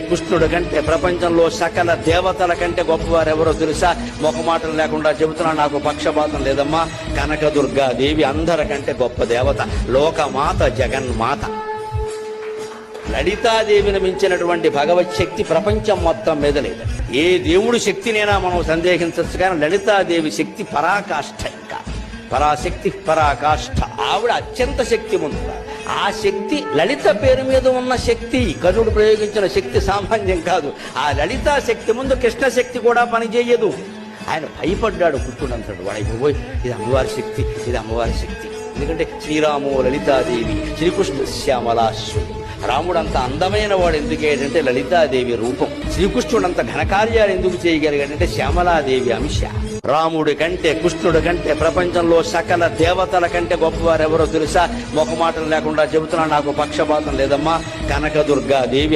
కృష్ణుడి కంటే ప్రపంచంలో సకల దేవతల కంటే గొప్పవారెవరో తెలుసా? మొహమాటం లేకుండా చెబుతున్నా, నాకు పక్షపాతం లేదమ్మా. కనకదుర్గాదేవి అందరికంటే గొప్ప దేవత, లోకమాత, జగన్మాత. లలితాదేవిని మించినటువంటి భగవత్ శక్తి ప్రపంచం మొత్తం మీద లేదు. ఏ దేవుడి శక్తినైనా మనం సందేహించవచ్చు, కానీ లలితాదేవి శక్తి పరాకాష్ఠ. ఇంకా పరాశక్తి, పరాకాష్ఠ. ఆవిడ అత్యంత శక్తిమంతుడు. ఆ శక్తి లలిత పేరు మీద ఉన్న శక్తి, కరుడు ప్రయోగించిన శక్తి సామాన్యం కాదు. ఆ లలితా శక్తి ముందు కృష్ణ శక్తి కూడా పనిచేయదు. ఆయన భయపడ్డాడు కృష్ణుడంతడు. వాడైపోయి ఇది అమ్మవారి శక్తి, ఇది అమ్మవారి శక్తి. ఎందుకంటే శ్రీరాము లలితాదేవి, శ్రీకృష్ణ శ్యామలాశ్వరి. రాముడంత అందమైన వాడు ఎందుకేటంటే లలితాదేవి రూపం. శ్రీకృష్ణుడంత ఘనకార్యాలు ఎందుకు చేయగలిగాడంటే శ్యామలాదేవి అంశ. రాముడి కంటే కృష్ణుడి కంటే ప్రపంచంలో సకల దేవతల కంటే గొప్పవారెవరో తెలుసా? మొహమాటం లేకుండా చెబుతున్నా, నాకు పక్షపాతం లేదమ్మా. కనకదుర్గాదేవి